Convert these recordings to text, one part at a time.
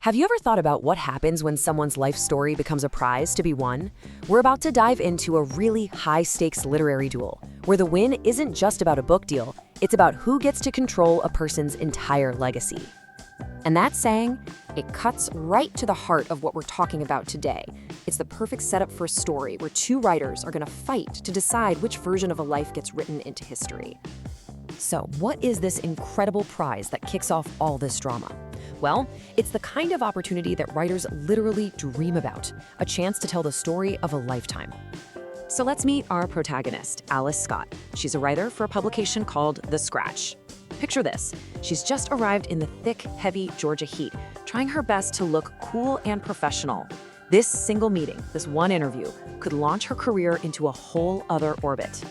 Have you ever thought about what happens when someone's life story becomes a prize to be won? We're about to dive into a really high-stakes literary duel, where the win isn't just about a book deal, it's about who gets to control a person's entire legacy. And that saying, it cuts right to the heart of what we're talking about today. It's the perfect setup for a story where two writers are going to fight to decide which version of a life gets written into history. So, what is this incredible prize that kicks off all this drama? Well, it's the kind of opportunity that writers literally dream about, a chance to tell the story of a lifetime. So let's meet our protagonist, Alice Scott. She's a writer for a publication called The Scratch. Picture this. She's just arrived in the thick, heavy Georgia heat, trying her best to look cool and professional. This single meeting, this one interview, could launch her career into a whole other orbit.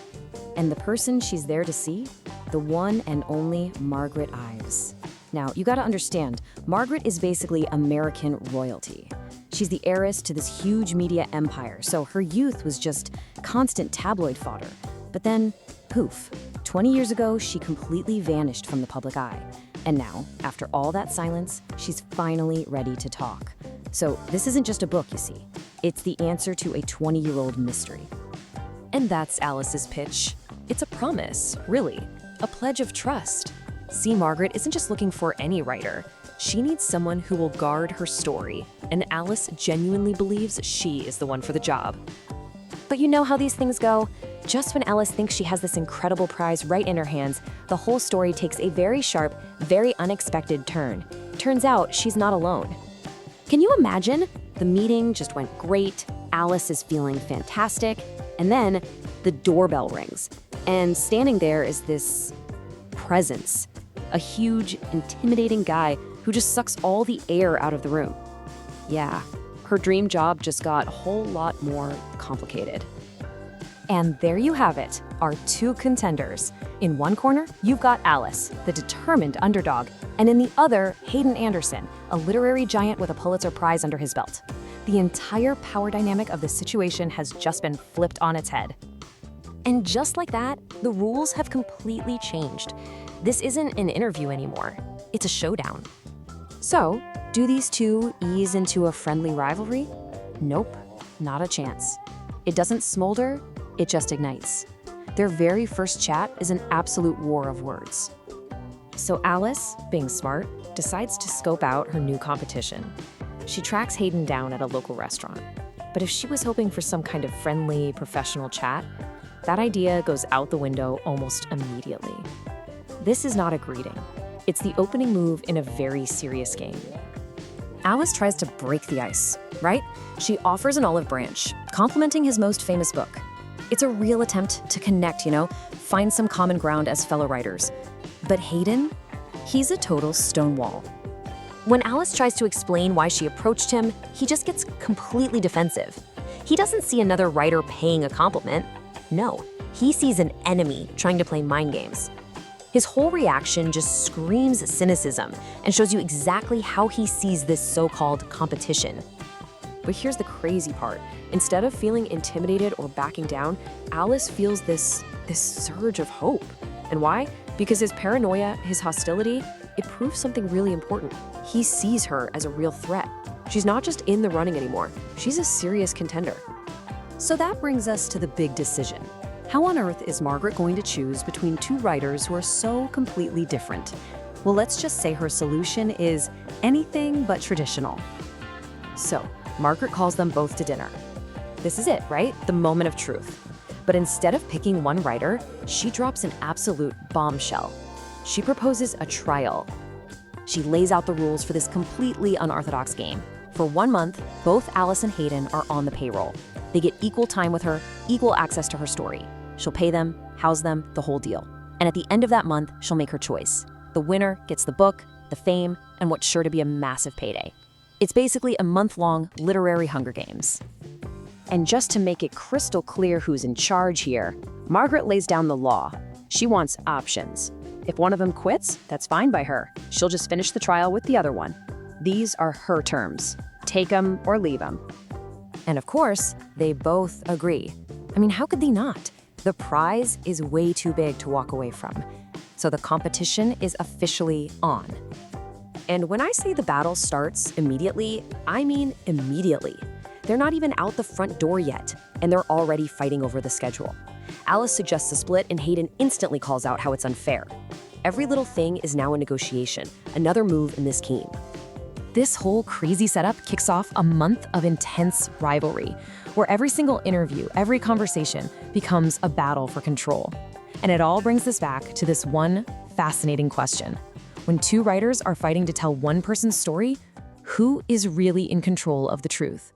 And the person she's there to see? The one and only Margaret Ives. Now, you gotta understand, Margaret is basically American royalty. She's the heiress to this huge media empire, so her youth was just constant tabloid fodder. But then, poof, 20 years ago, she completely vanished from the public eye. And now, after all that silence, she's finally ready to talk. So this isn't just a book, you see. It's the answer to a 20-year-old mystery. And that's Alice's pitch. It's a promise, really, a pledge of trust. See, Margaret isn't just looking for any writer. She needs someone who will guard her story, and Alice genuinely believes she is the one for the job. But you know how these things go? Just when Alice thinks she has this incredible prize right in her hands, the whole story takes a very sharp, very unexpected turn. Turns out she's not alone. Can you imagine? The meeting just went great, Alice is feeling fantastic, and then the doorbell rings. And standing there is this presence. A huge, intimidating guy who just sucks all the air out of the room. Yeah, her dream job just got a whole lot more complicated. And there you have it, our two contenders. In one corner, you've got Alice, the determined underdog, and in the other, Hayden Anderson, a literary giant with a Pulitzer Prize under his belt. The entire power dynamic of the situation has just been flipped on its head. And just like that, the rules have completely changed. This isn't an interview anymore. It's a showdown. So, do these two ease into a friendly rivalry? Nope, not a chance. It doesn't smolder, it just ignites. Their very first chat is an absolute war of words. So Alice, being smart, decides to scope out her new competition. She tracks Hayden down at a local restaurant. But if she was hoping for some kind of friendly, professional chat, that idea goes out the window almost immediately. This is not a greeting. It's the opening move in a very serious game. Alice tries to break the ice, right? She offers an olive branch, complimenting his most famous book. It's a real attempt to connect, find some common ground as fellow writers. But Hayden, he's a total stonewall. When Alice tries to explain why she approached him, he just gets completely defensive. He doesn't see another writer paying a compliment. No, he sees an enemy trying to play mind games. His whole reaction just screams cynicism and shows you exactly how he sees this so-called competition. But here's the crazy part. Instead of feeling intimidated or backing down, Alice feels this surge of hope. And why? Because his paranoia, his hostility, it proves something really important. He sees her as a real threat. She's not just in the running anymore. She's a serious contender. So that brings us to the big decision. How on earth is Margaret going to choose between two writers who are so completely different? Well, let's just say her solution is anything but traditional. So, Margaret calls them both to dinner. This is it, right? The moment of truth. But instead of picking one writer, she drops an absolute bombshell. She proposes a trial. She lays out the rules for this completely unorthodox game. For 1 month, both Alice and Hayden are on the payroll. They get equal time with her, equal access to her story. She'll pay them, house them, the whole deal. And at the end of that month, she'll make her choice. The winner gets the book, the fame, and what's sure to be a massive payday. It's basically a month-long literary Hunger Games. And just to make it crystal clear who's in charge here, Margaret lays down the law. She wants options. If one of them quits, that's fine by her. She'll just finish the trial with the other one. These are her terms. Take 'em or leave 'em. And of course, they both agree. I mean, how could they not? The prize is way too big to walk away from. So the competition is officially on. And when I say the battle starts immediately, I mean immediately. They're not even out the front door yet, and they're already fighting over the schedule. Alice suggests a split, and Hayden instantly calls out how it's unfair. Every little thing is now a negotiation, another move in this game. This whole crazy setup kicks off a month of intense rivalry, where every single interview, every conversation becomes a battle for control. And it all brings us back to this one fascinating question. When two writers are fighting to tell one person's story, who is really in control of the truth?